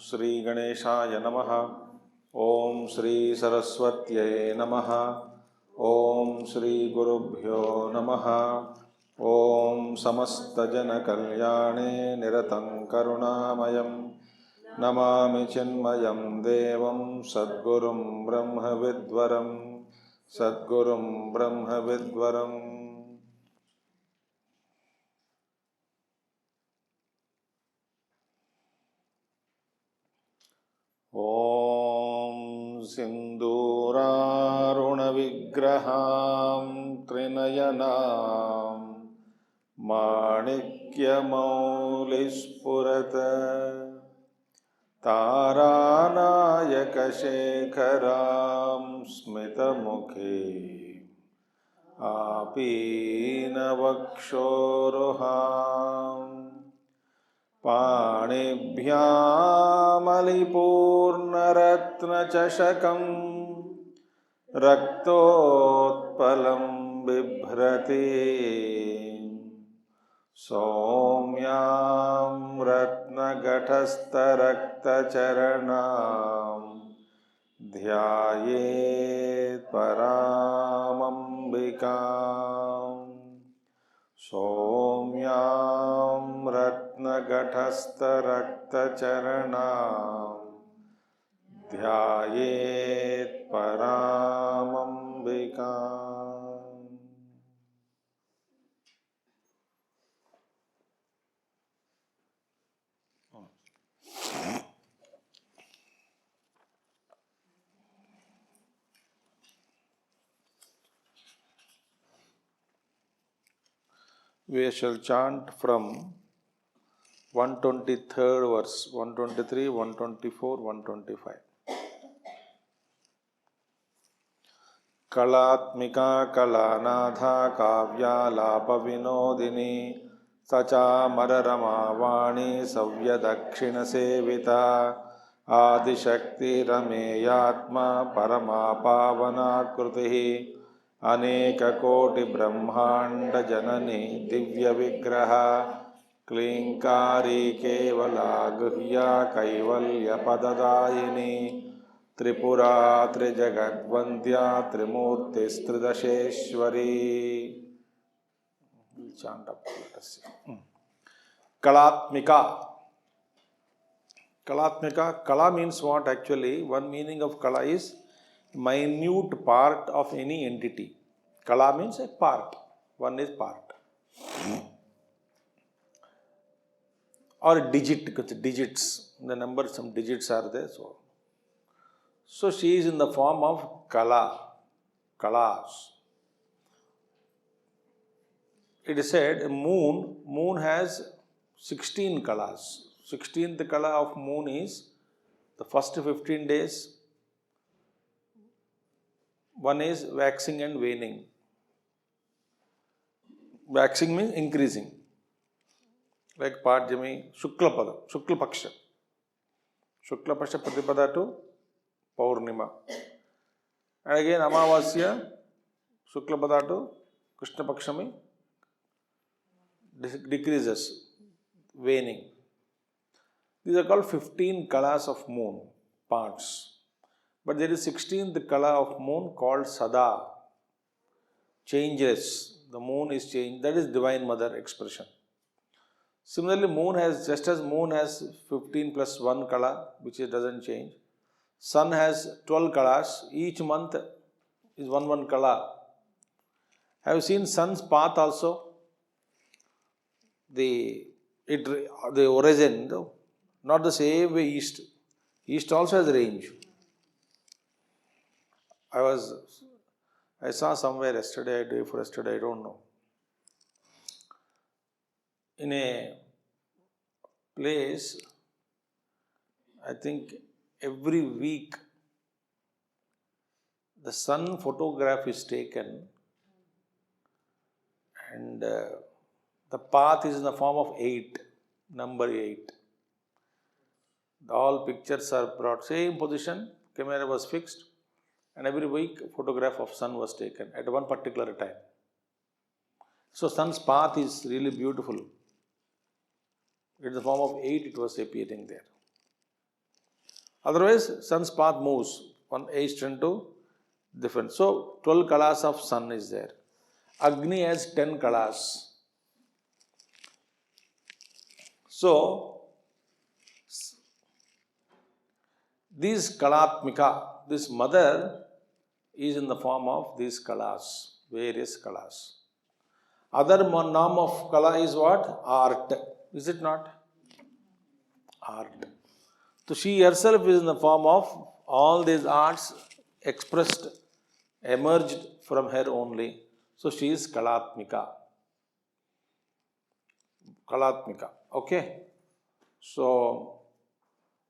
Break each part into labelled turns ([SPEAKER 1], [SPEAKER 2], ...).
[SPEAKER 1] श्री गणेशाय नमः। ओम श्री सरस्वत्यै नमः। ओम श्री गुरुभ्यो नमः। ओम समस्तजनकल्याणे निरतं करुणामयं नमामि चिन्मयं देवं सद्गुरुं ब्रह्मविद्वरं सद्गुरुं ब्रह्मविद्वरम्। ॐ सिन्दूरारुणविग्रहां त्रिनयनां माणिक्यमौलिस्फुरत् तारानायकशेखरां स्मितमुखे आपीनवक्षोरुहाम् पाणिभ्यामलिपूर्णरत्नचषकं रक्तोत्पलं बिभ्रति सौम्यां रत्नघटस्थरक्तचरणां ध्यायेत् परामम्बिकाम्। सौम्यां रत्नघटस्थरक्तचरणां ध्यायेत् परामम्बिकाम्। We shall chant from 123rd verse, 123, 124, 125. कलात्मिका कलानाथा काव्यालापविनोदिनी सचामररमा Vani सव्यदक्षिणसेविता आदिशक्तिरमेयात्मा Parma पावनाकृतिः अनेककोटिब्रह्माण्डजननी दिव्यविग्रह क्लीङ्कारी Kewla गुह्या कैवल्यपददायिनी Tripura त्रिजगद्वन्द्या त्रिमूर्तिस्त्रिदशेश्वरी। Kalatmika. Kalatmika. Kala means what actually? One meaning of Kala is minute part of any entity. Kala means a part. One is part. Or digit, digits. The number, some digits are there. So she is in the form of Kala. Kalas. It is said moon has 16 Kalas. 16th Kala of moon is the first 15 days. One is waxing and waning. Waxing means increasing. Like Pajami, Shuklapada, Shuklapaksha. Shuklapaksha Pratipada to Paurnima. And again Amavasya, Shuklapada to Krishna Pakshami decreases, waning. These are called 15 Kalas of moon, parts. But there is 16th Kala of moon called Sada, changeless. The moon is changed. That is Divine Mother expression. Similarly, moon has, just as moon has 15 plus 1 Kala, which it doesn't change. Sun has 12 Kalas. Each month is one Kala. Have you seen sun's path also? The origin, not the same way east. East also has range. I saw somewhere yesterday, day before yesterday, I don't know. In a place, I think every week the sun photograph is taken and the path is in the form of 8, number 8. All pictures are brought, same position, camera was fixed, and every week photograph of sun was taken at one particular time. So sun's path is really beautiful. In the form of 8 it was appearing there. Otherwise, sun's path moves one age to different. So 12 kalas of sun is there. Agni has 10 kalas. So these kalatmika, this mother is in the form of these kalas, various kalas. Other name of kala is what? Art. Is it not? Art. So she herself is in the form of all these arts expressed, emerged from her only. So she is Kalatmika. Kalatmika. Okay. So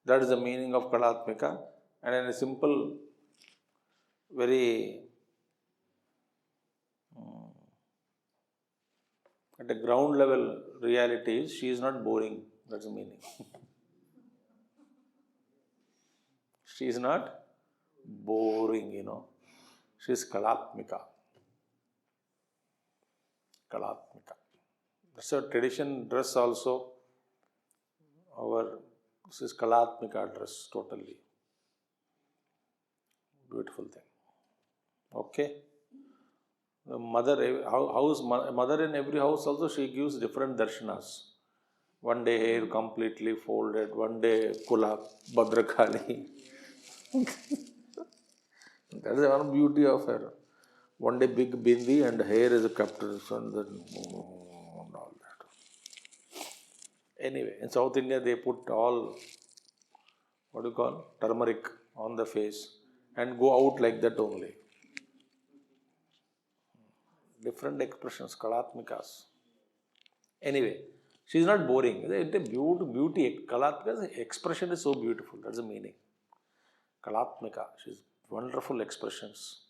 [SPEAKER 1] that is the meaning of Kalatmika. And in a simple, very at a ground level reality is she is not boring. That's the meaning. She is not boring, She is Kalatmika. Kalatmika. That's our tradition dress also. This is Kalatmika dress totally. Beautiful thing. Okay. The mother in every house also she gives different darshanas. One day hair completely folded, one day Kula, Bhadrakali. That is one beauty of her. One day big bindi and hair is kept and all that. Anyway, in South India they put all, turmeric on the face and go out like that only. Different expressions, Kalatmikas. Anyway, she is not boring. It's a beauty. Kalatmika's expression is so beautiful. That's the meaning. Kalatmika. She's wonderful expressions.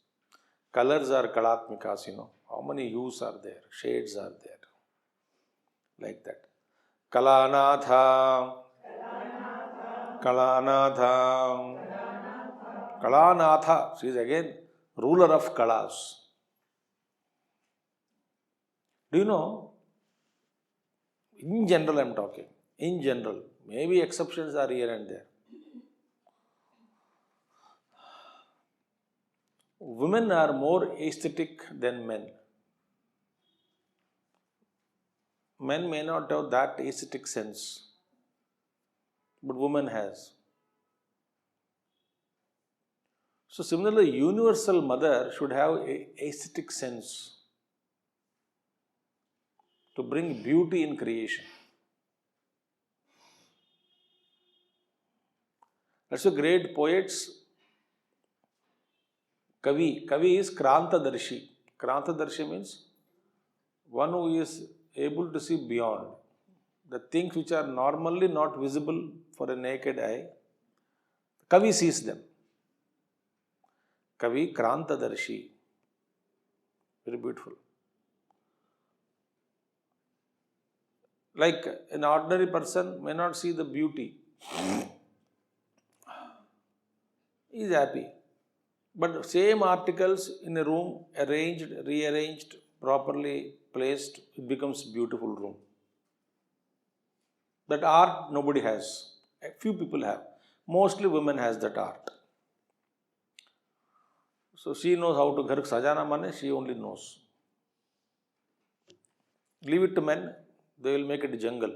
[SPEAKER 1] Colors are Kalatmikas, How many hues are there? Shades are there. Like that. Kalanatha. Kalanatha. Kalanatha. She is again ruler of Kalas. Do you know? In general, I am talking. In general. Maybe exceptions are here and there. Women are more aesthetic than men. Men may not have that aesthetic sense, but women has. So similarly, universal mother should have a aesthetic sense to bring beauty in creation. That's why great poets. Kavi is Krantadarshi. Krantadarshi means one who is able to see beyond. The things which are normally not visible for a naked eye, Kavi sees them. Kavi Krantadarshi. Very beautiful. Like an ordinary person may not see the beauty. He is happy. But same articles in a room, arranged, rearranged, properly placed, it becomes a beautiful room. That art nobody has. A few people have. Mostly women has that art. So she knows how to ghar sajana mane, she only knows. Leave it to men, they will make it a jungle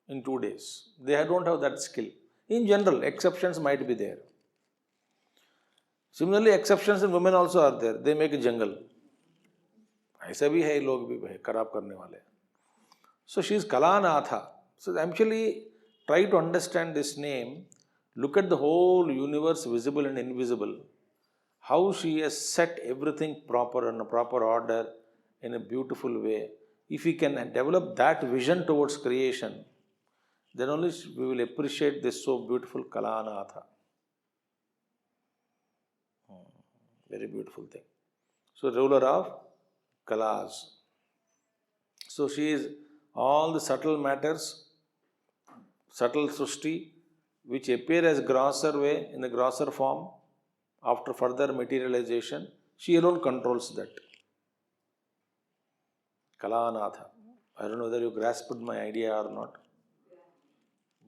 [SPEAKER 1] in 2 days. They don't have that skill. In general, exceptions might be there. Similarly, exceptions in women also are there. They make a jungle. ऐसा भी है लोग भी खराब करने वाले. So she is Kalanatha. So actually try to understand this name. Look at the whole universe, visible and invisible. how she has set everything proper in a proper order in a beautiful way. If we can develop that vision towards creation, then only we will appreciate this so beautiful Kalanatha. Very beautiful thing. So, ruler of Kalas. So, she is all the subtle matters, subtle Srushti, which appear as grosser way, in the grosser form, after further materialization, she alone controls that. Kalanatha. I don't know whether you grasped my idea or not,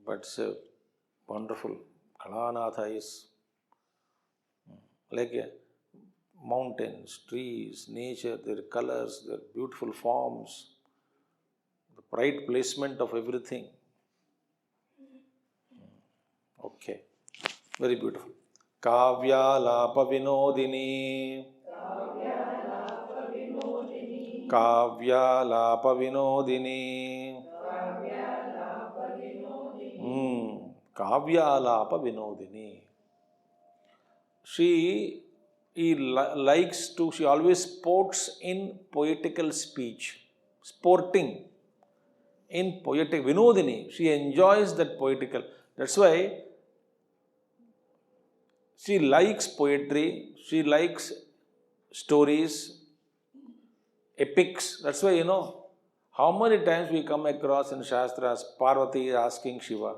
[SPEAKER 1] but it's wonderful. Kalanatha is like mountains, trees, nature, their colors, their beautiful forms, the right placement of everything. Okay, very beautiful. Kavyalapa Vinodini. Kavyalapa Vinodini. Kavyalapa Vinodini. She always sports in poetical speech, sporting in poetic, Vinodini. She enjoys that poetical. That's why she likes poetry, she likes stories, epics. That's why, how many times we come across in Shastras, Parvati asking Shiva.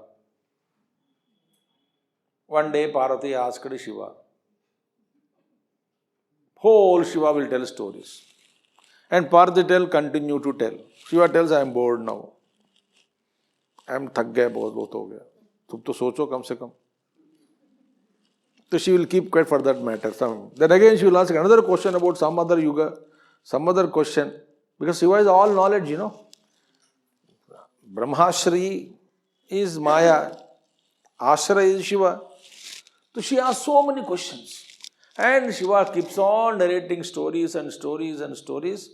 [SPEAKER 1] One day Parvati asked Shiva. Whole Shiva will tell stories. And Parvati continue to tell. Shiva tells, I am bored now. I am thak gaya, bahut ho gaya. Tum to socho kam se kam. So she will keep quiet for that matter. Then again she will ask another question about some other yuga, some other question. Because Shiva is all knowledge, Brahmashri is Maya. Ashra is Shiva. So she asks so many questions. And Shiva keeps on narrating stories and stories and stories.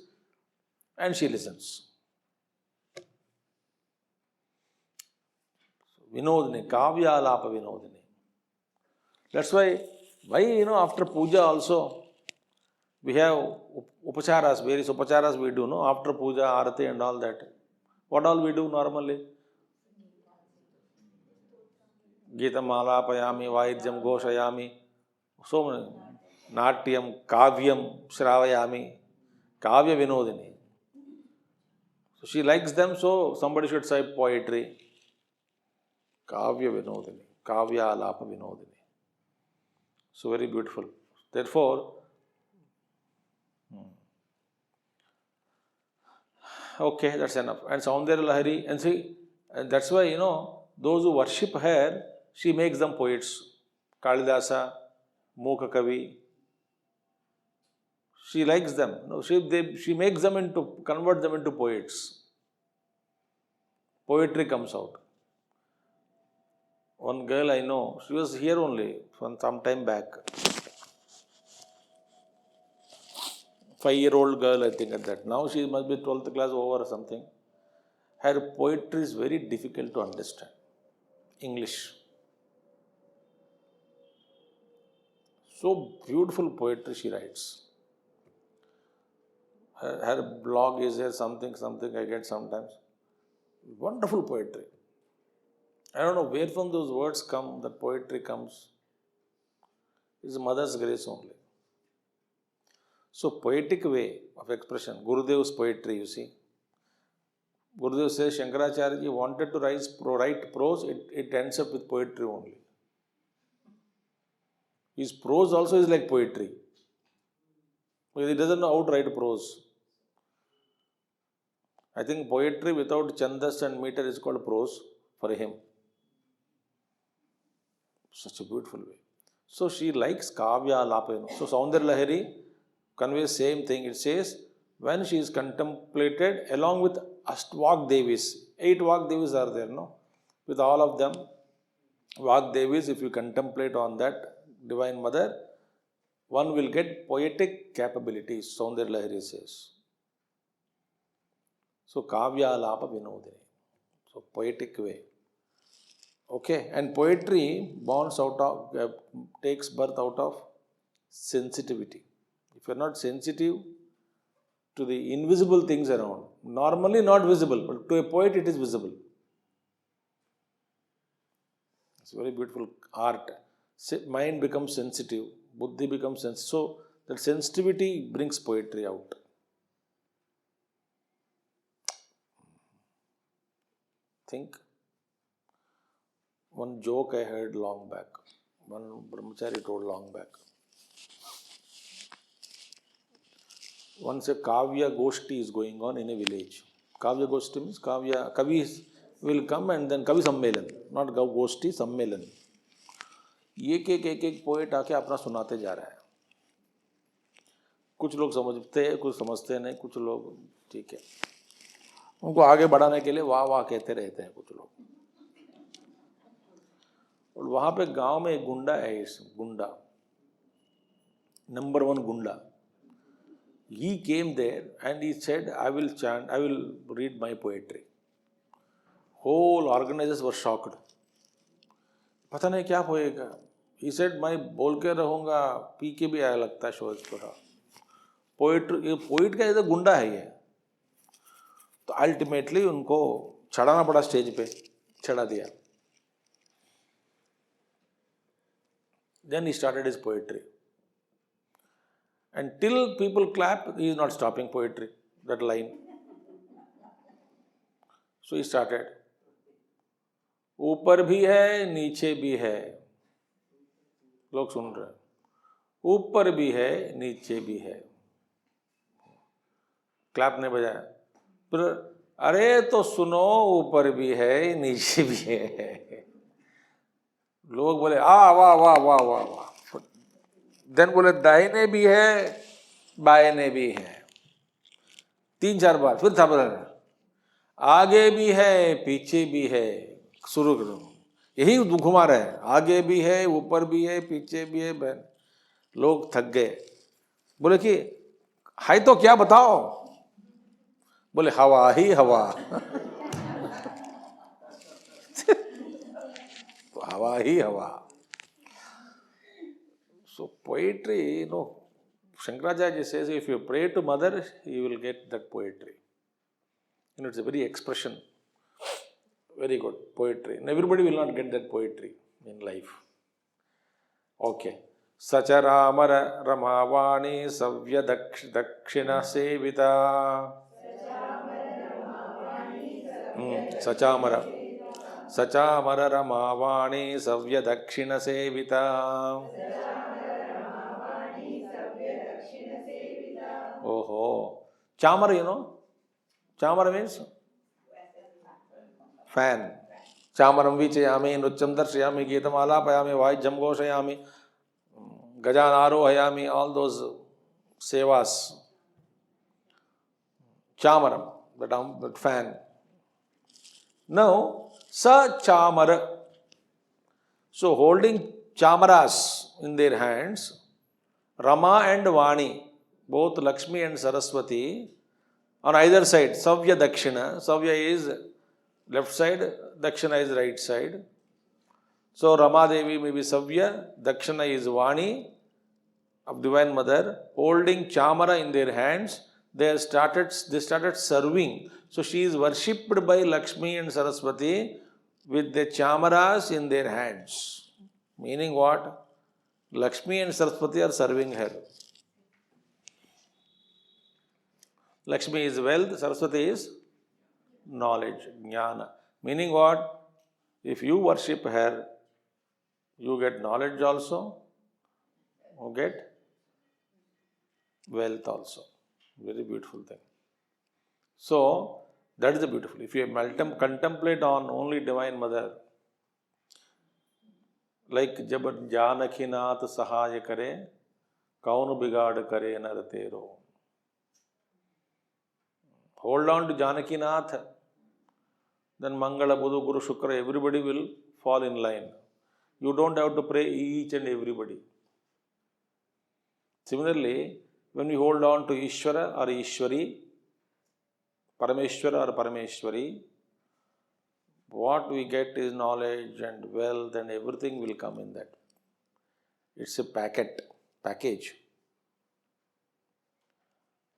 [SPEAKER 1] And she listens. Vinodini, Kavyalapa Vinodini. That's why, after puja also, we have upacharas, various upacharas we do, no? After puja, arati and all that. What all we do normally? Gita malapayami, vaidhyam ghoshayami, so many. Natyam, kavyam, shravayami, kavya vinodini. So she likes them, so somebody should say poetry. Kavya vinodini, kavya alapa vinodini. So very beautiful. Therefore, okay, that's enough. And Saundarya Lahari, and see, and that's why, those who worship her, she makes them poets. Kalidasa, Mukha Kavi. She likes them. No, she makes them converts them into poets. Poetry comes out. One girl I know, she was here only some time back. 5-year-old girl, I think, at that. Now she must be 12th class over or something. Her poetry is very difficult to understand. English. So beautiful poetry she writes. Her blog is there, something I get sometimes. Wonderful poetry. I don't know where from those words come, that poetry comes. It's mother's grace only. So poetic way of expression, Gurudev's poetry, you see. Gurudev says Shankaracharya wanted to write prose, it ends up with poetry only. His prose also is like poetry. Because he doesn't know how to write prose. I think poetry without chandas and meter is called prose for him. Such a beautiful way. So she likes Kavya Lapayana. So Saundarya Lahari conveys same thing. It says, when she is contemplated along with Vagdevis, 8 Vagdevis are there, no? With all of them, Vagdevis, if you contemplate on that Divine Mother, one will get poetic capabilities, Saundarya Lahari says. So Kavya Lapa Vinodini. So poetic way. Okay, and poetry takes birth out of sensitivity. If you are not sensitive to the invisible things around, normally not visible, but to a poet it is visible. It's very beautiful art. Mind becomes sensitive, buddhi becomes sensitive. So that sensitivity brings poetry out. Think. One joke I heard long back. One brahmachari told long back. Once a Kavya Goshti is going on in a village. Kavya Goshti means Kavis will come and then Kavi Sammelan. Not Goshti, Sammelan. एक poet आके अपना सुनाते जा रहा है. कुछ लोग समझते हैं, कुछ समझते नहीं, कुछ लोग ठीक है. उनको आगे बढ़ाने के लिए वाह वाह कहते रहते हैं कुछ लोग. और वहाँ पे गांव में एक गुंडा है, गुंडा नंबर 1 गुंडा. He came there and he said, I will chant, I will read my poetry. Whole organizers were shocked. पता नहीं क्या होएगा. He said, मैं बोल के रहूँगा, पी के भी आया लगता है शोज थोड़ा. पोइट का ये तो गुंडा है ये. तो अल्टीमेटली उनको चढ़ाना पड़ा स्टेज पे, चढ़ा दिया. Then he started his poetry. And till people clap, he is not stopping poetry, that line. So he started. ऊपर भी है, नीचे भी है. लोग सुन रहे हैं. ऊपर भी है, नीचे भी है. क्लैप नहीं बजाया. फिर अरे तो सुनो, ऊपर भी है, नीचे भी है. लोग बोले वाह वाह वाह वाह वाह. देन बोले दाहिने भी है, बाएने भी है. 3-4 बार. फिर था बोला आगे भी है, पीछे भी है. शुरू करो. यही घुमा रहे हैं. आगे भी है, ऊपर भी है, पीछे भी है. बहन लोग थक गए. बोले कि है तो क्या बताओ. बोले हवा ही हवा. तो हवा ही हवा. So poetry, Shankaracharya says, if you pray to mother, you will get that poetry. It's a very expression. Very good poetry. And everybody will not get that poetry in life. Okay. Sacharamara Ramavani Savya Dakshina Sevita. Sachamara. Sachamara Ramavani Savya Dakshina Sevita. Oh, chamar, chamar means fan. Chamaram vichayami, nrutyam darshayami, geetam alapayami, vajjam ghoshayami, gajan arohayami, all those sevas. Chamaram, that fan. Now, sa chamara. So, holding chamaras in their hands, Rama and Vani, both Lakshmi and Saraswati, on either side, Savya Dakshina. Savya is left side, Dakshina is right side. So Rama Devi may be Savya, Dakshina is Vani of Divine Mother, holding Chamara in their hands. They started serving. So she is worshipped by Lakshmi and Saraswati with the Chamaras in their hands. Meaning what? Lakshmi and Saraswati are serving her. Lakshmi is wealth, Saraswati is knowledge, jnana. Meaning what? If you worship her, you get knowledge also, you get wealth also. Very beautiful thing. So, that is the beautiful. If you contemplate on only Divine Mother, like जब जानकी नाथ सहाय करे, कौन बिगाड़ करे नर तेरो. Hold on to Janaki Nath, then Mangala, Buddha, Guru, Shukra, everybody will fall in line. You don't have to pray each and everybody. Similarly, when we hold on to Ishvara or Ishwari, Parameshwara or Parameshwari, what we get is knowledge and wealth and everything will come in that. It's a packet. package.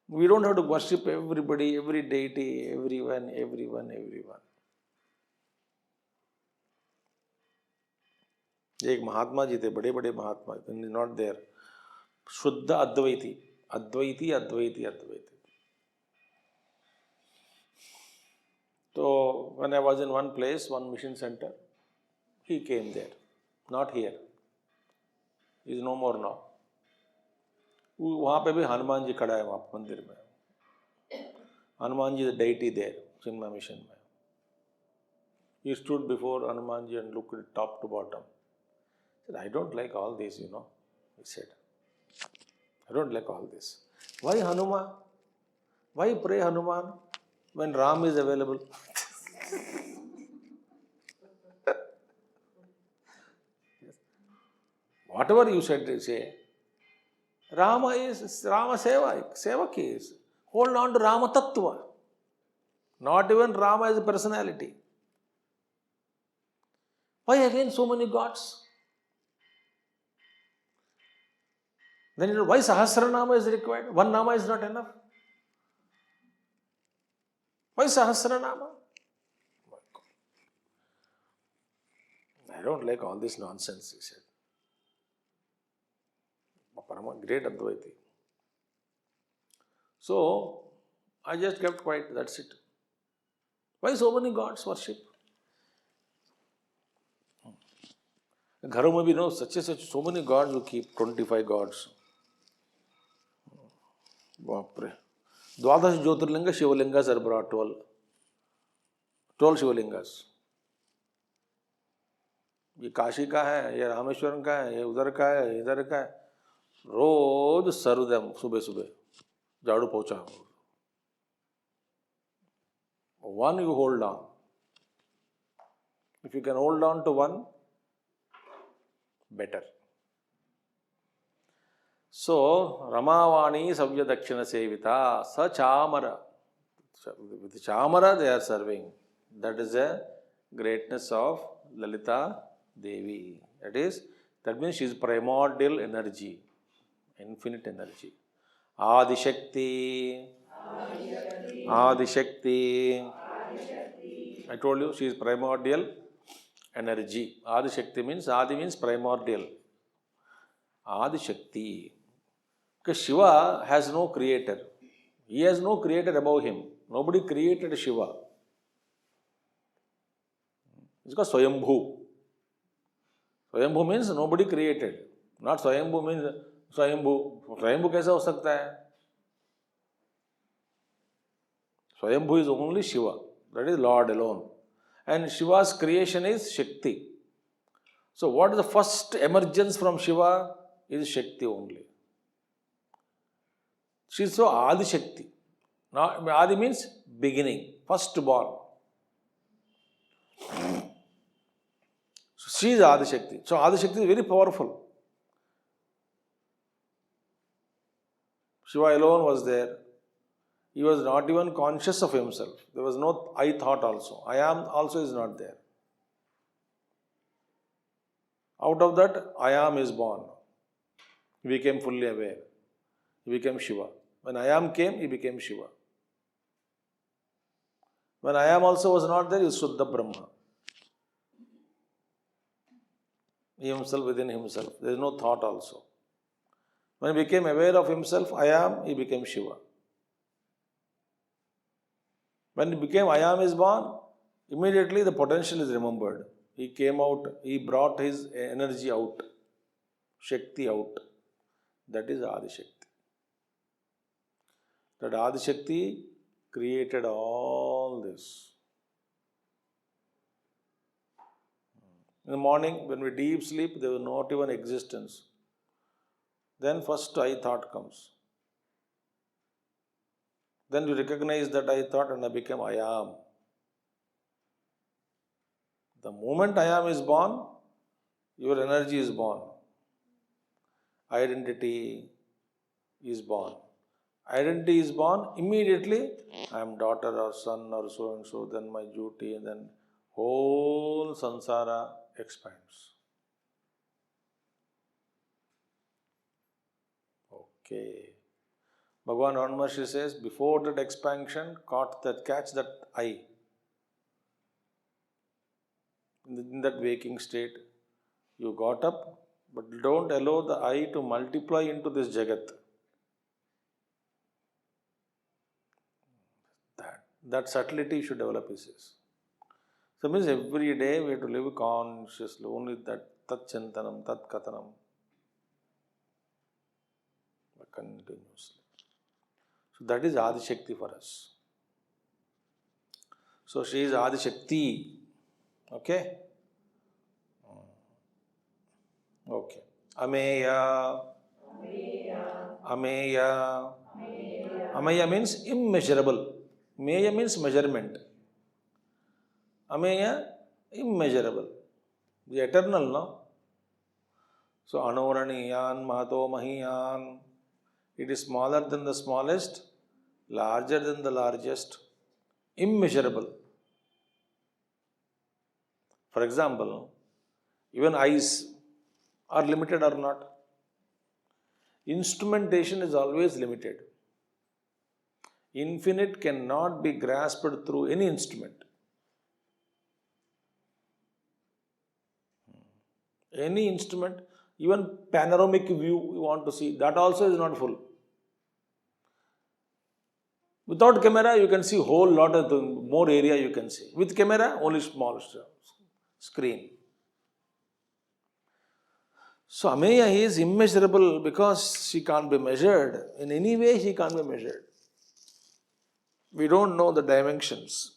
[SPEAKER 1] We don't have to worship everybody, every deity, everyone. एक महात्मा जी थे, बड़े बड़े महात्मा, not there, शुद्ध अद्वैती, अद्वैती अद्वैती अद्वैती. So when I was in one place, one mission center, he came there, not here. He is no more now. वहाँ पे भी हनुमान जी खड़ा है वहाँ मंदिर में. Hanuman ji is a deity there, Chinmaya Mission में. He stood before Hanuman ji and looked at top to bottom. He said, I don't like all this, he said. I don't like all this. Why Hanuman? Why pray Hanuman when Ram is available? Whatever you said, say, Rama Sevak is. Hold on to Rama Tattva. Not even Rama as a personality. Why again so many gods? Then why Sahasranama is required? One Nama is not enough. Why Sahasranama? I don't like all this nonsense, he said. Great Advaiti. So, I just kept quiet, that's it. Why so many gods worship? घरों में भी such so many gods you keep, 25 gods. बाप रे. 12 ज्योतिर्लिंग शिवलिंgas are brought, 12 शिवलिंgas. ये काशी का है, ये रामेश्वरम का है, ये उधर का है, इधर का है. रोज सर्वोदय सुबह सुबह झाड़ू पोछा. One you hold on. If you can hold on to one, better. So, Ramavani Savya Dakshina Sevita, Sa Chamara. With Chamara they are serving. That is the greatness of Lalita Devi. That means she is primordial energy, infinite energy. Adi Shakti. Adi Shakti. I told you she is primordial energy. Adi Shakti means, Adi means primordial. Adi Shakti. Because Shiva has no creator. He has no creator above him. Nobody created Shiva. It's called Swayambhu. Swayambhu means nobody created. Not Swayambhu means Swayambhu. Swayambhu कैसा हो सकता है? Swayambhu is only Shiva. That is Lord alone. And Shiva's creation is Shakti. So what is the first emergence from Shiva? Is Shakti only. She is so Adi Shakti. Now, Adi means beginning, first born. So she is Adi Shakti. So Adi Shakti is very powerful. Shiva alone was there. He was not even conscious of himself. There was no I thought also. I am also is not there. Out of that, I am is born. He became fully aware. He became Shiva. When I am came, he became Shiva. When I am also was not there, he was Shuddha Brahma. He himself within himself. There is no thought also. When he became aware of himself, I am, he became Shiva. When he became I am is born, immediately the potential is remembered. He came out, he brought his energy out, Shakti out. That is Adi Shakti. That Adi Shakti created all this. In the morning, when we deep sleep, there was not even existence. Then first I thought comes. Then you recognize that I thought and I became I am. The moment I am is born, your energy is born. Identity is born. Identity is born, immediately I am daughter or son or so and so, then my duty, and then whole samsara expands. Okay. Bhagavan Ramana says, before that expansion, catch that eye. In that waking state, you got up, but don't allow the eye to multiply into this Jagat. That subtlety you should develop, he says. So it means every day we have to live consciously, only that tat chintanam, tat kathanam, continuously. So that is Adi Shakti for us. So she is Adi Shakti. Okay? Okay. Ameya. Ameya. Ameya means immeasurable. Meya means measurement. Ameya, immeasurable. The eternal, no? So Anuraniyan, Mahato Mahiyan. It is smaller than the smallest, larger than the largest, immeasurable. For example, even eyes are limited or not? Instrumentation is always limited. Infinite cannot be grasped through any instrument. Any instrument, even panoramic view you want to see, that also is not full. Without camera, you can see whole lot of more area you can see. With camera, only small screen. So Ameya is immeasurable because she can't be measured. In any way, she can't be measured. We don't know the dimensions.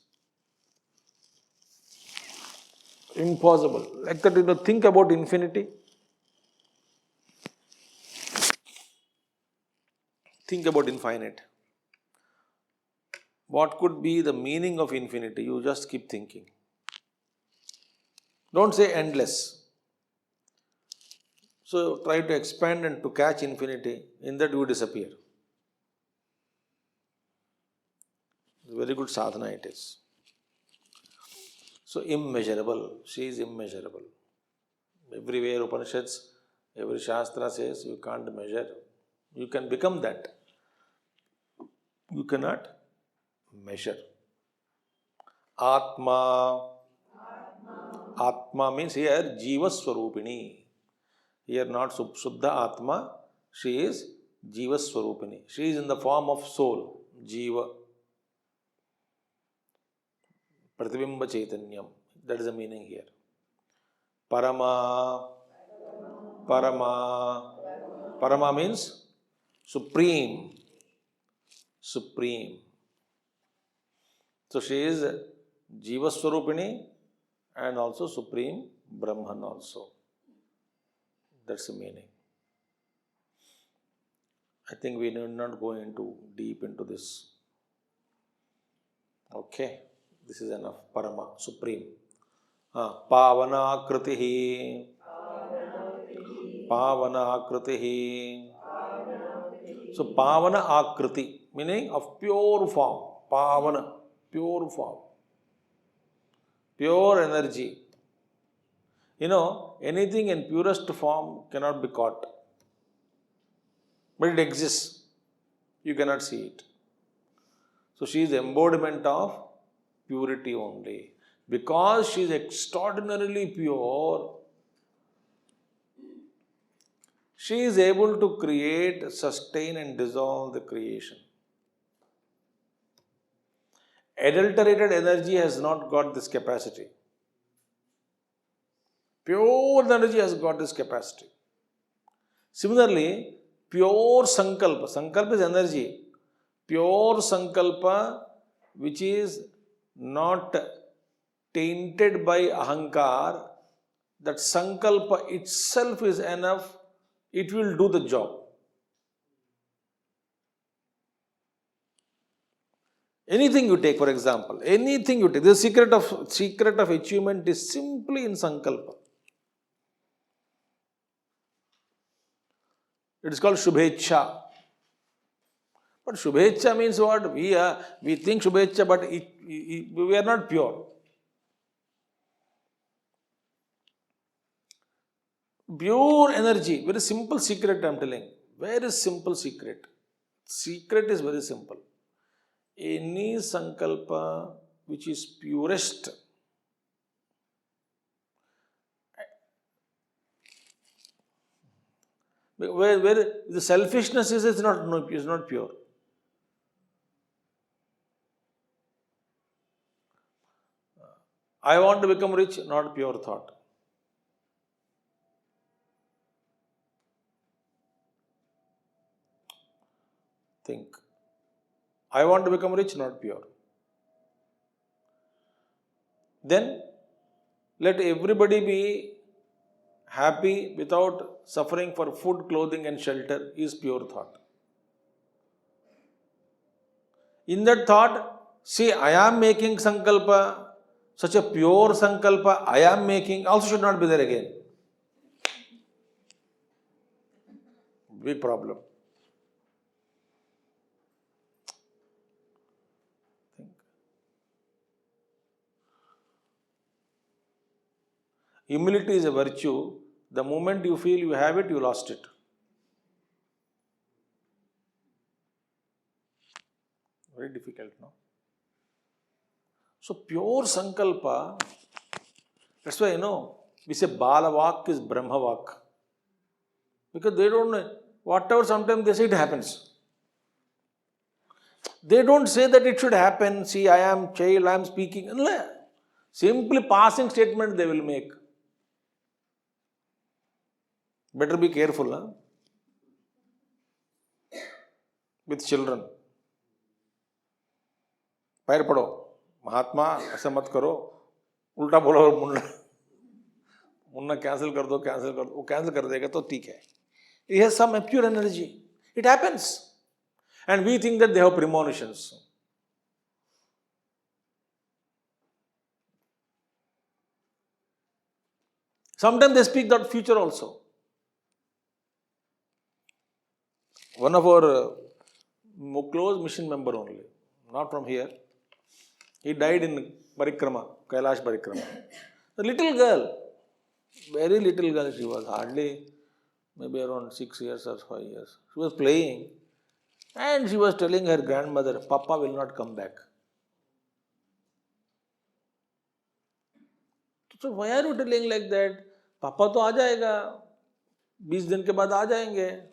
[SPEAKER 1] Impossible. Like that, think about infinity. Think about infinite. What could be the meaning of infinity? You just keep thinking. Don't say endless. So try to expand and to catch infinity. In that you disappear. Very good sadhana it is. So immeasurable. She is immeasurable. Everywhere Upanishads, every Shastra says you can't measure. You can become that. You cannot measure. Atma. Atma means here Jiva Swarupini. Here not Subshuddha Atma. She is Jiva Swarupini. She is in the form of soul. Jiva. Pratibimba Chaitanyam. That is the meaning here. Parama. Parama. Parama means supreme. Supreme. So she is Jiva Swarupini and also Supreme Brahman also. That's the meaning. I think we need not go deep into this. Okay. This is enough. Parama, Supreme. Pavana Kritihi. Pavana Akritihi. So Pavana Akriti, meaning of pure form. Pavana, pure form. Pure energy. Anything in purest form cannot be caught. But it exists. You cannot see it. So she is embodiment of purity only. Because she is extraordinarily pure, she is able to create, sustain and dissolve the creation. Adulterated energy has not got this capacity. Pure energy has got this capacity. Similarly, pure sankalpa. Sankalpa is energy. Pure sankalpa, which is not tainted by ahankar, that sankalpa itself is enough, it will do the job. Anything you take, for example, anything you take, the secret of achievement is simply in sankalpa. It is called Shubhecha. But Shubhecha means what? We think Shubhecha, but we are not pure. Pure energy, very simple secret I am telling. Very simple secret. Secret is very simple. Any sankalpa which is purest, where the selfishness is not pure. I want to become rich, not pure thought. Think. I want to become rich, not pure. Then let everybody be happy without suffering for food, clothing and shelter is pure thought. In that thought, see, I am making sankalpa, such a pure sankalpa I am making also should not be there again. Big problem. Think. Humility is a virtue. The moment you feel you have it, you lost it. Very difficult, no? So pure sankalpa, that's why, we say Balavak is Brahmavak. Because they don't know, whatever sometimes they say it happens. They don't say that it should happen. See, I am child, I am speaking. No. Simply passing statement they will make. Better be careful, huh? With children. पैर पड़ो, महात्मा ऐसा मत करो, उल्टा बोलो Munna cancel कर दो, वो कैंसिल कर देगा तो ठीक है. It has some pure energy. It happens. And we think that they have premonitions. Sometimes they speak that future also. One of our close mission member only, not from here. He died in Parikrama, Kailash Parikrama. The little girl, very little girl she was, hardly maybe around 6 years or 5 years. She was playing and she was telling her grandmother, Papa will not come back. So why are you telling like that? Papa to aa jayega, 20 दिन के बाद आ जाएंगे.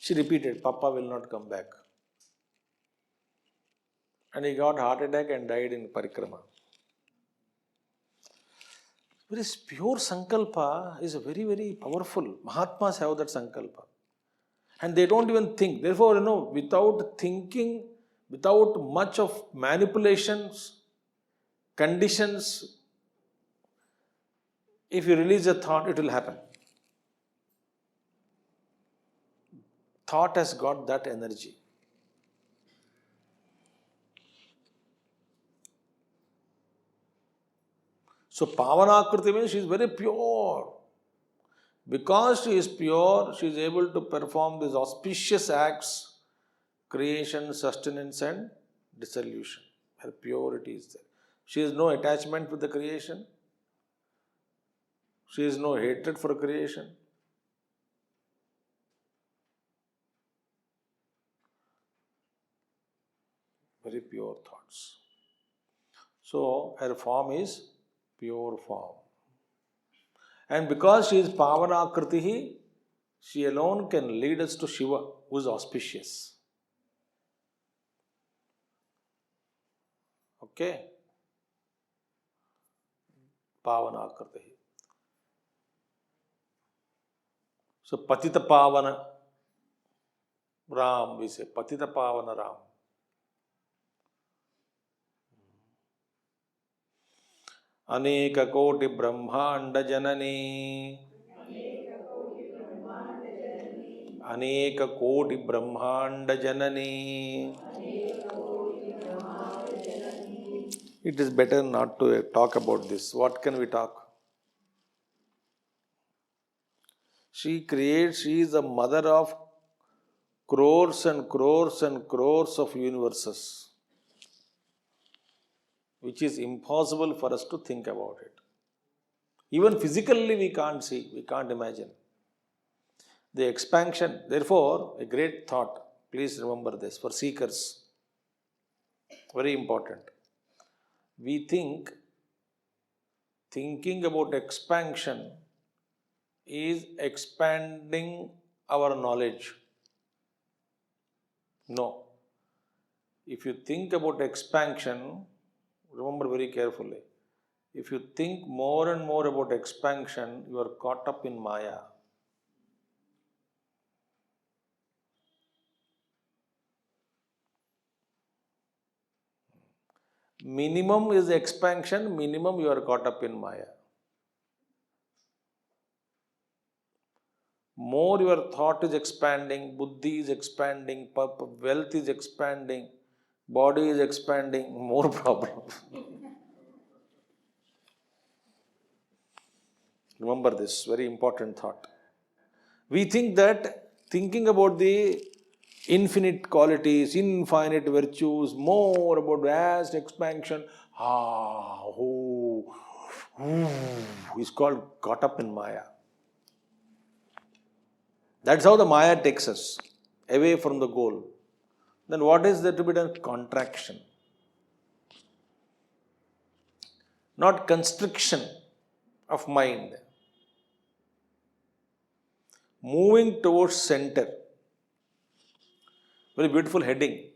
[SPEAKER 1] She repeated, Papa will not come back. And he got heart attack and died in Parikrama. This pure sankalpa is very, very powerful. Mahatmas have that sankalpa. And they don't even think. Therefore, without thinking, without much of manipulations, conditions, if you release a thought, it will happen. Thought has got that energy. So Pavanakriti means she is very pure. Because she is pure, she is able to perform these auspicious acts, creation, sustenance and dissolution. Her purity is there. She has no attachment with the creation. She has no hatred for creation. Very pure thoughts. So her form is pure form. And because she is Pavanakriti, she alone can lead us to Shiva, who is auspicious. Okay? Pavanakriti. So Patita Pavana Ram, we say Patita Pavana Ram. अनेक कोटि ब्रह्मांड जननी, अनेक कोटि ब्रह्मांड जननी. It is better not to talk about this. What can we talk? She is the mother of crores and crores and crores of universes, which is impossible for us to think about it. Even physically we can't see, we can't imagine. The expansion, therefore, a great thought. Please remember this for seekers. Very important. We thinking about expansion is expanding our knowledge. No. If you think about expansion, remember very carefully. If you think more and more about expansion, you are caught up in Maya. Minimum is expansion, minimum you are caught up in Maya. More your thought is expanding, buddhi is expanding, wealth is expanding, body is expanding, more problems. Remember this, very important thought. We think that thinking about the infinite qualities, infinite virtues, more about vast expansion, is called caught up in Maya. That's how the Maya takes us away from the goal. Then what is there to be done? Contraction. Not constriction of mind. Moving towards center. Very beautiful heading.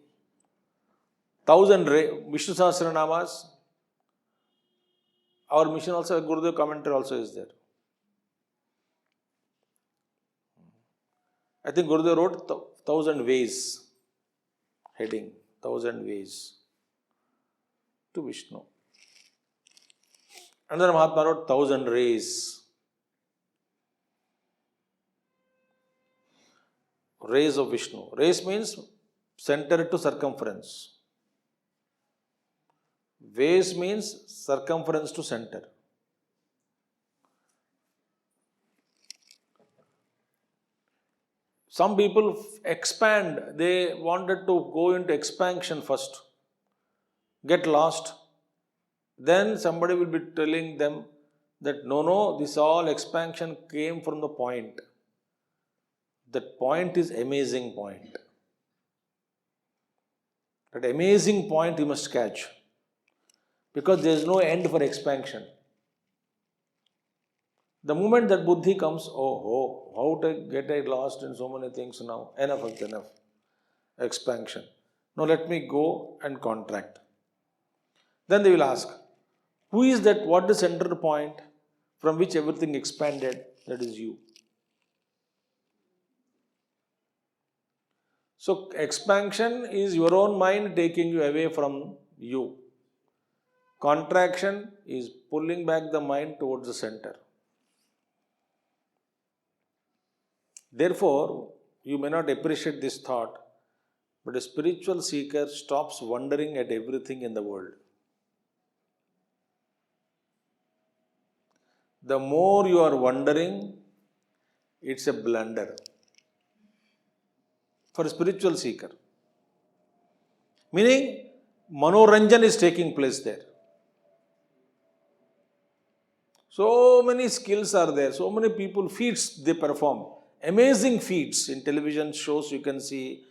[SPEAKER 1] 1000 Vishnu Sahasranamas. Our mission also, Gurudev commentary also is there. I think Gurudev wrote 1000 ways. Heading, 1000 ways to Vishnu. Another Mahatma wrote 1000 rays. Rays of Vishnu. Rays means center to circumference. Ways means circumference to center. Some people expand, they wanted to go into expansion first, get lost. Then somebody will be telling them that no, this all expansion came from the point. That point is amazing point. That amazing point you must catch. Because there is no end for expansion. The moment that buddhi comes, how to get lost in so many things now? Enough is enough. Expansion. Now let me go and contract. Then they will ask, who is that? What is the center point from which everything expanded? That is you. So expansion is your own mind taking you away from you. Contraction is pulling back the mind towards the center. Therefore, you may not appreciate this thought, but a spiritual seeker stops wondering at everything in the world. The more you are wondering, it's a blunder for a spiritual seeker. Meaning, manoranjan is taking place there. So many skills are there, so many people, feats they perform. Amazing feats in television shows you can see,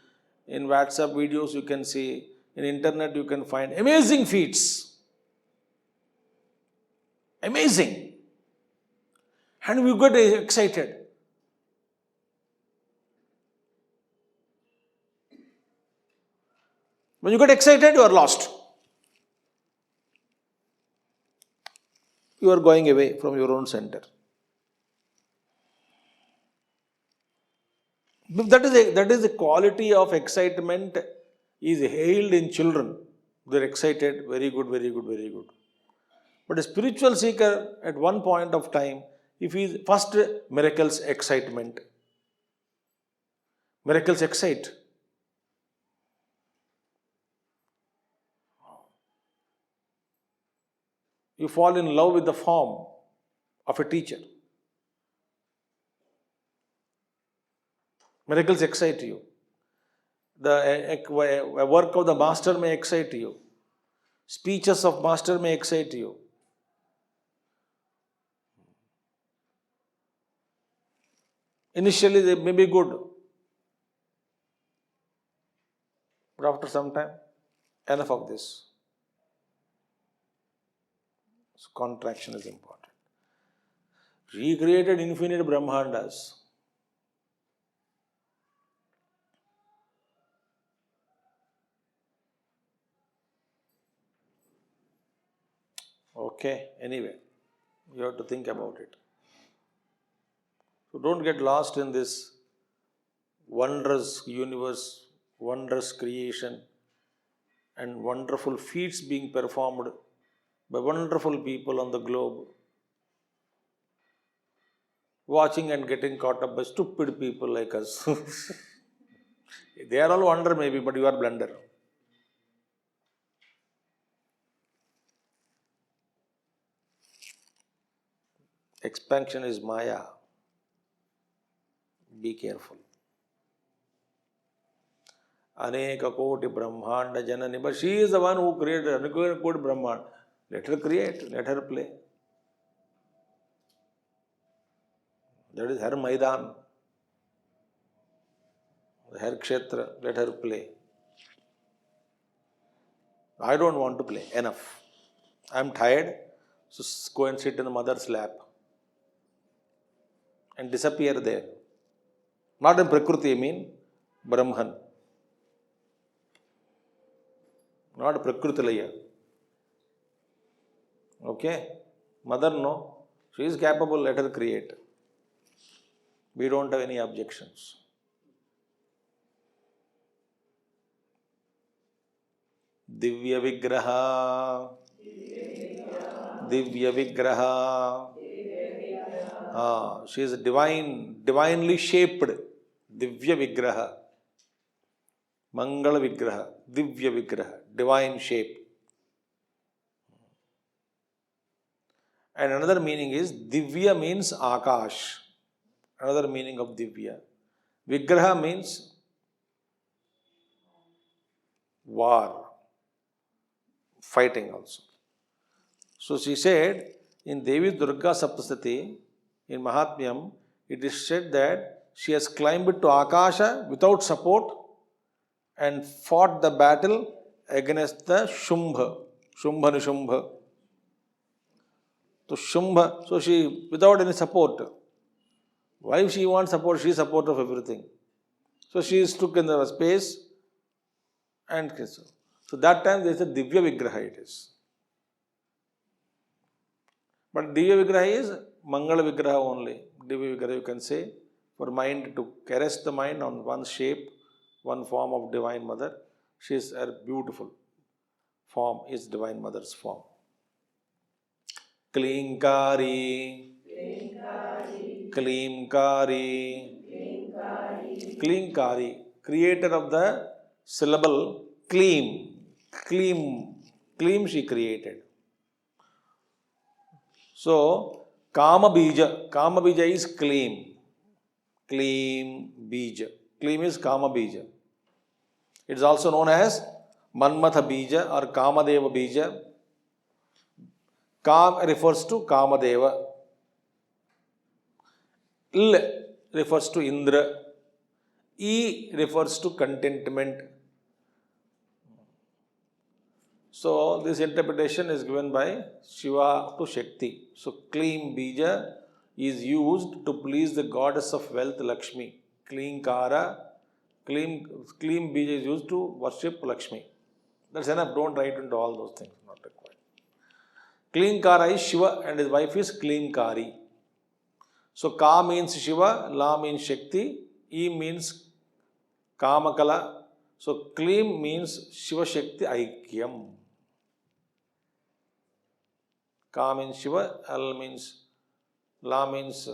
[SPEAKER 1] in WhatsApp videos you can see, in internet you can find amazing feats. Amazing. And we get excited. When you get excited, you are lost. You are going away from your own center. That is the quality of excitement is hailed in children. They are excited, very good, very good, very good. But a spiritual seeker at one point of time, if he is first miracles, excitement. Miracles excite. You fall in love with the form of a teacher. Miracles excite you. The work of the master may excite you. Speeches of master may excite you. Initially they may be good, but after some time, enough of this. So contraction is important. Recreated infinite Brahmandas. Okay, anyway, you have to think about it. So don't get lost in this wondrous universe, wondrous creation, and wonderful feats being performed by wonderful people on the globe, watching and getting caught up by stupid people like us. They are all wonder maybe, but you are blunder. Expansion is Maya. Be careful. Aneka koti Brahmanda Janani. But she is the one who created Aneka koti Brahmanda. Let her create, let her play. That is her Maidan, her Kshetra, let her play. I don't want to play, enough. I am tired, so go and sit in the mother's lap and disappear there. Not in Prakriti, I mean Brahman. Not Prakriti Laya. Okay? Mother, no. She is capable, let her create. We don't have any objections. Divya Vigraha. Divya Vigraha. She is divinely shaped. Divya Vigraha. Mangala Vigraha. Divya Vigraha. Divine shape. And another meaning is Divya means Akash. Another meaning of Divya. Vigraha means war. Fighting also. So she said in Devi Durga Saptasati, in Mahatmyam, it is said that she has climbed to Akasha without support and fought the battle against the Shumbha. Shumbha Nishumbha. So Shumbha, so she without any support. Why she wants support? She is support of everything. So she is took in the space and so that time there is a Divya Vigraha it is. But Divya Vigraha is Mangala Vigraha only. Divya Vigraha you can say for mind to caress the mind on one shape, one form of Divine Mother. She is a beautiful form, is Divine Mother's form. Klinkari. Klinkari. Klinkari. Creator of the syllable Kleem. Kleem. Kleem she created. So, Kama Bija. Kama Bija is Kleem. Kleem Bija. Kleem is Kama Bija. It is also known as Manmatha Bija or Kamadeva Bija. Kam refers to Kamadeva. Il refers to Indra. E refers to contentment. So, this interpretation is given by Shiva to Shakti. So, Kleem Bija is used to please the goddess of wealth Lakshmi. Kleenkara. Kleem Bija is used to worship Lakshmi. That's enough. Don't write into all those things. Not required. Kleenkara is Shiva and his wife is Kleenkari. So, Ka means Shiva, La means Shakti, E means Kamakala. So, Kleem means Shiva Shakti Aikyam. Ka means Shiva, L means La means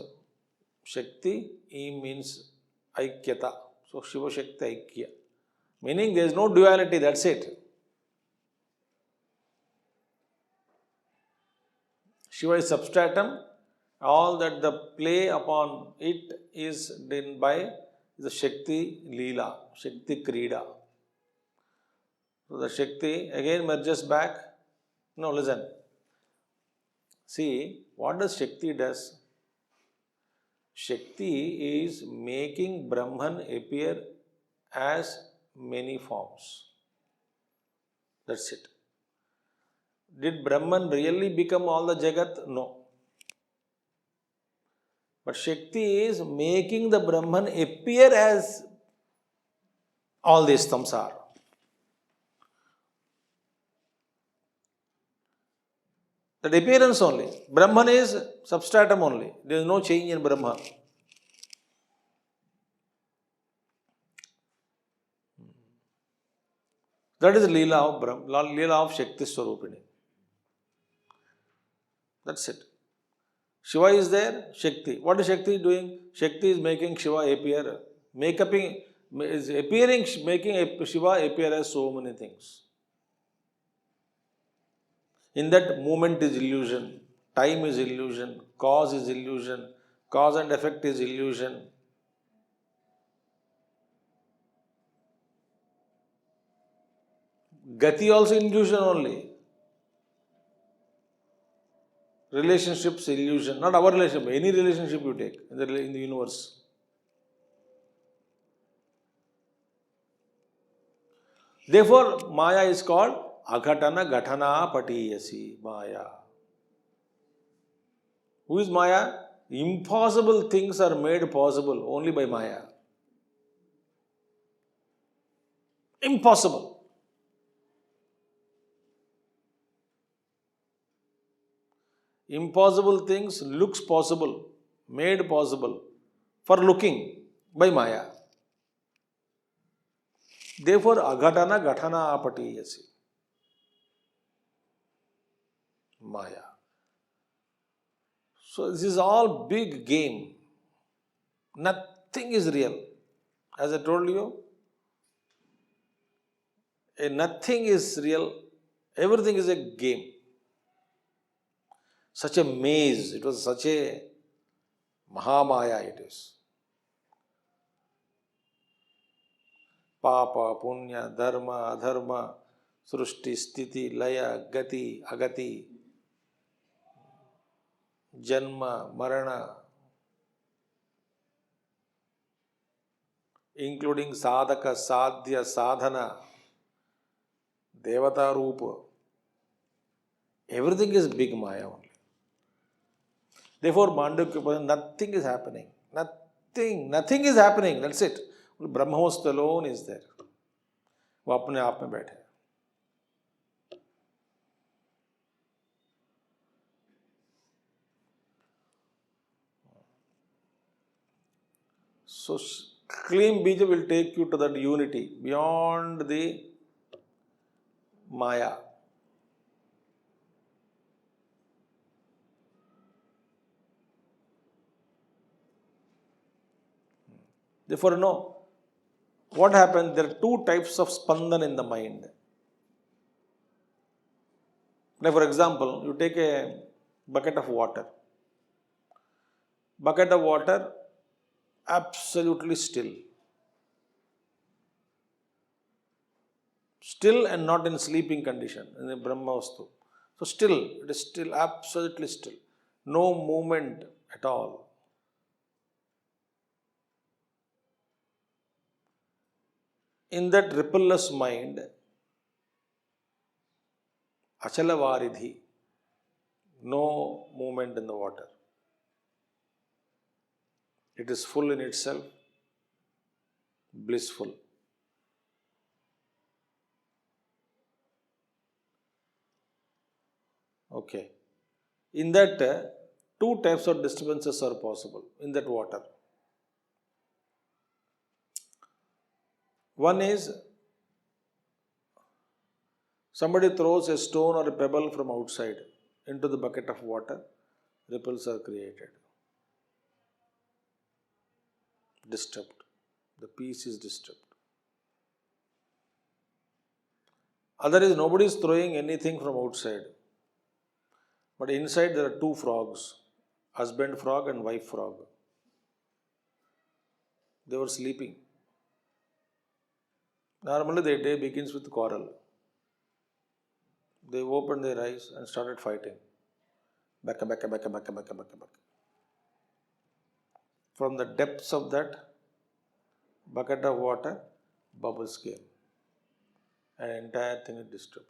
[SPEAKER 1] Shakti, E means Aikyata. So, Shiva Shakti Aikya. Meaning there is no duality, that's it. Shiva is substratum. All that the play upon it is done by the Shakti Leela, Shakti Krida. So the Shakti again merges back. No, listen. See, what does Shakti does? Shakti is making Brahman appear as many forms. That's it. Did Brahman really become all the Jagat? No. But Shakti is making the Brahman appear as all these samsara. That appearance only. Brahman is substratum only. There is no change in Brahma. That is Leela of Brahma, Leela of Shakti Swarupini. That's it. Shiva is there, Shakti. What is Shakti doing? Shakti is making Shiva appear, making Shiva appear as so many things. In that, movement is illusion, time is illusion, cause is illusion, cause and effect is illusion. Gati also illusion only. Relationships illusion, not our relationship, any relationship you take in the universe. Therefore, Maya is called Aghatana Ghatana Patiyasi Maya. Who is Maya? Impossible things are made possible only by Maya. Impossible. Impossible things looks possible, made possible for looking by Maya. Therefore, Aghatana Ghatana Patiyasi Maya. So this is all big game. Nothing is real. As I told you, nothing is real. Everything is a game. Such a maze. It was such a Mahamaya it is. Papa, Punya, Dharma, Adharma, Srushti, Sthiti, Laya, Gati, Agati, Janma, Marana, including Sadhaka, Sadhya, Sadhana, Devata Rupa. Everything is big Maya only. Therefore, Mandukya, nothing is happening. Nothing is happening. That's it. Brahmavastha alone is there. वो अपने आप में बैठे. So, Klim Bija will take you to that unity beyond the Maya. Therefore, what happens? There are two types of spandan in the mind. Like, for example, you take a bucket of water. Bucket of water, absolutely still. Still and not in sleeping condition, in the Brahmavastu. So still, it is still, absolutely still. No movement at all. In that rippleless mind, Achala Varidhi, no movement in the water. It is full in itself, blissful. Okay. In that, two types of disturbances are possible in that water. One is, somebody throws a stone or a pebble from outside into the bucket of water, ripples are created. Disturbed. The peace is disturbed. Other is, nobody is throwing anything from outside. But inside there are two frogs, husband frog and wife frog. They were sleeping. Normally their day begins with quarrel. They opened their eyes and started fighting. Baka, baka, baka, baka, baka, baka, baka. From the depths of that bucket of water, bubbles came. And entire thing is disturbed.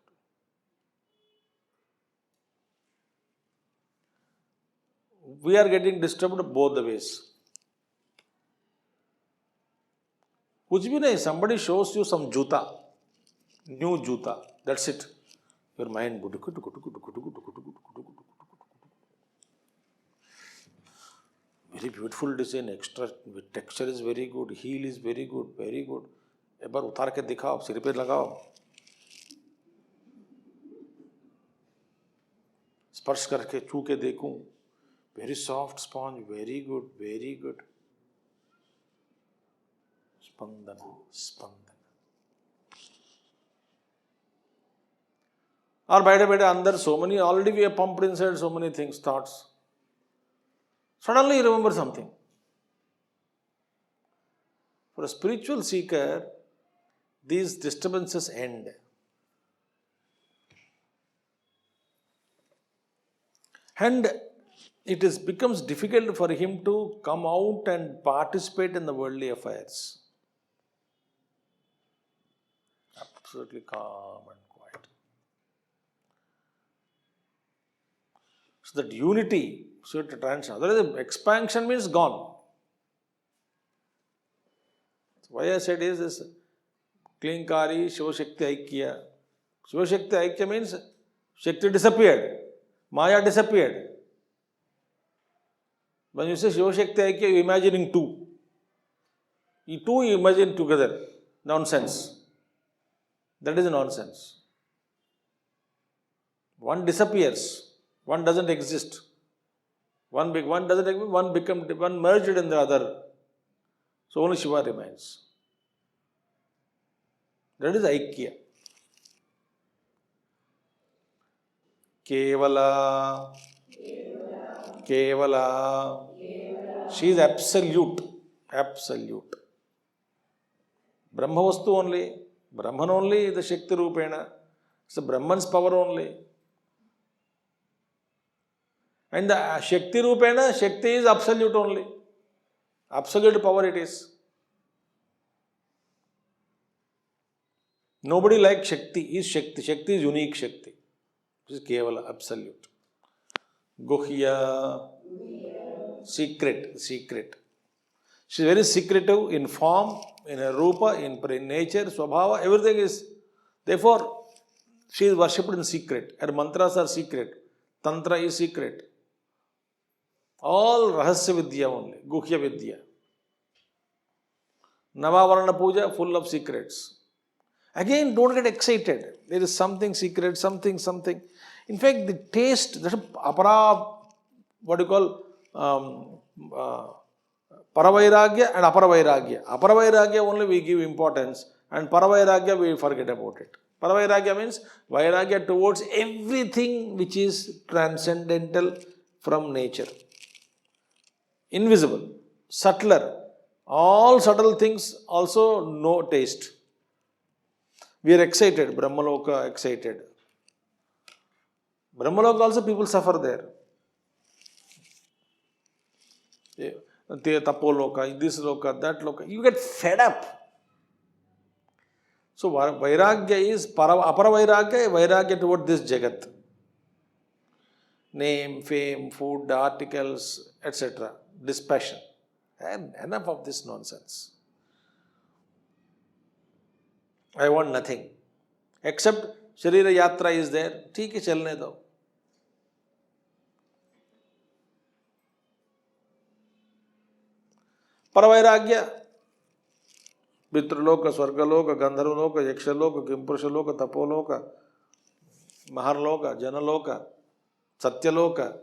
[SPEAKER 1] We are getting disturbed both the ways. कुछ भी नहीं, somebody shows you some juta, new juta, that's it. Your mind, very beautiful design, extra texture is very good, heel is very good, very good. एक बार उतार के दिखाओ, सिर पे लगाओ, स्पर्श करके छू के देखूं, very soft sponge, very good, very good. Spandana, spandana. और बैठे बैठे अंदर so many, already we have pumped inside so many things, thoughts. Suddenly you remember something. For a spiritual seeker, these disturbances end. And it becomes difficult for him to come out and participate in the worldly affairs. Absolutely calm and quiet. So that unity, so to transcend. Otherwise, expansion means gone. So why I said is this Klinkari Shiva-Shakti Aikya. Shiva-Shakti Aikya means Shakti disappeared, Maya disappeared. When you say Shiva-Shakti Aikya, you are imagining two. You two you imagine together. Nonsense. That is nonsense. One disappears. One doesn't exist. One doesn't exist. One merged in the other. So only Shiva remains. That is Aikya. Kevala. Kevala. She is absolute. Absolute. Brahma Vastu only. Brahman only the Shakti Rupena. It's the Brahman's power only. And the Shakti Rupena, Shakti is absolute only. Absolute power it is. Nobody like Shakti is Shakti. Shakti is unique Shakti. This is Kevala, absolute. Guhya, secret. She is very secretive in form, in her rupa, in nature, swabhava, everything is. Therefore, she is worshipped in secret. Her mantras are secret. Tantra is secret. All Rahasya Vidya only, Guhya Vidya. Navavarana Puja, full of secrets. Again, don't get excited. There is something secret, something. In fact, the taste, that is apara, what you call, Paravairagya and Aparavairagya. Aparavairagya only we give importance and Paravairagya we forget about it. Paravairagya means Vairagya towards everything which is transcendental from nature. Invisible, subtler. All subtle things also no taste. We are excited, Brahmaloka excited. Brahmaloka also people suffer there. Tapoloka, this loka, that loka. You get fed up. So Vairagya is Aparavairagya, Vairagya toward this Jagat. Name, fame, food, articles, etc. Dispassion. And enough of this nonsense. I want nothing. Except Sharira Yatra is there. ठीक है चलने दो. Paravairagya. Pitraloka, Swargaloka, Gandharvaloka, Yakshaloka, Kimpurshaloka, Tapoloka, Maharloka, Janaloka, Satyaloka.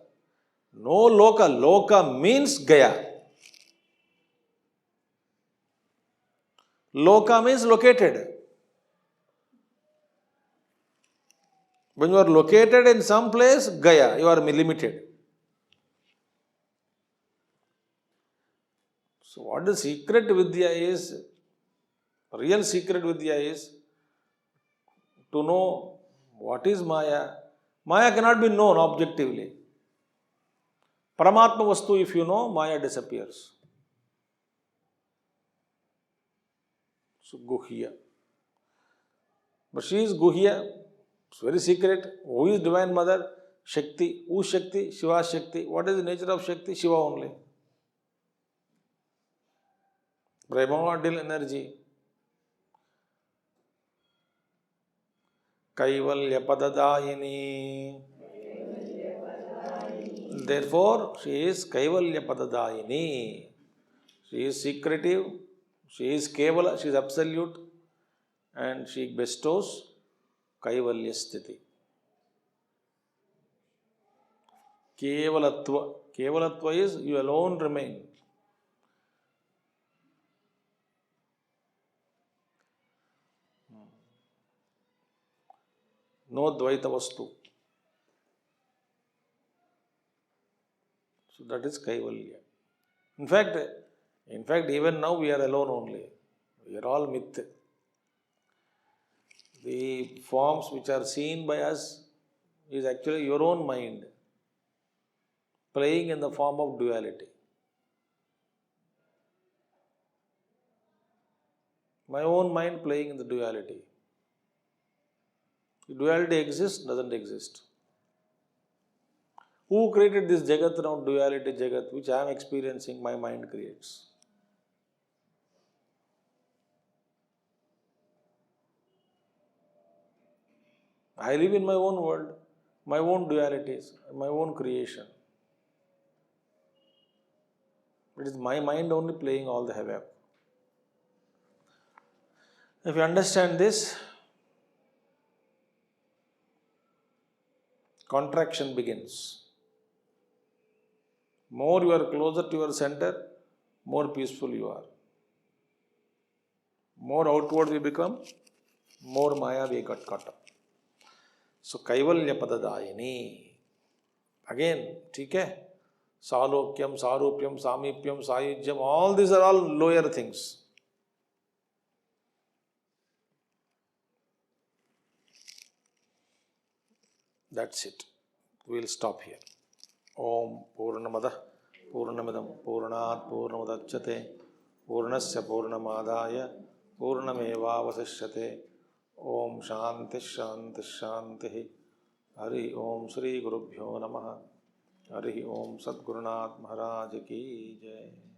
[SPEAKER 1] No loka. Loka means Gaya. Loka means located. When you are located in some place, Gaya, you are limited. So what the secret Vidya is, real secret Vidya is to know what is Maya. Maya cannot be known objectively. Paramatma Vastu, if you know, Maya disappears. So Guhya. But she is Guhya. It's very secret. Who is Divine Mother? Shakti. Who is Shakti? Shiva Shakti. What is the nature of Shakti? Shiva only. Primordial energy. Kaivalya Padadayini. Therefore, she is Kaivalya Padadayini. She is secretive, she is Kevala, she is absolute, and she bestows Kaivalya Sthiti. Kevalatva. Kevalatva is you alone remain. No Dvaita Vastu. So that is Kaivalya. In fact, even now we are alone only. We are all myth. The forms which are seen by us is actually your own mind playing in the form of duality. My own mind playing in the duality. The duality exists, doesn't exist. Who created this Jagat around duality Jagat, which I am experiencing, my mind creates? I live in my own world, my own dualities, my own creation. It is my mind only playing all the havoc. If you understand this, contraction begins. More you are closer to your center, more peaceful you are. More outward we become, more Maya we got caught up. So Kaivalya Padadayini. Again, okay? Salokyam, Sarupyam, Samipyam, Sayujyam, all these are all lower things. That's it. We'll stop here. Om Purnamada Purnamidam Purnat Purnamudachyate Purnasya Purnamadaya Purnameva Vasishyate. Om Shanti Shanti Shanti. Hari Om Sri Gurubhyo Namaha. Hari Om Sadgurunath Maharaj Ki Jai.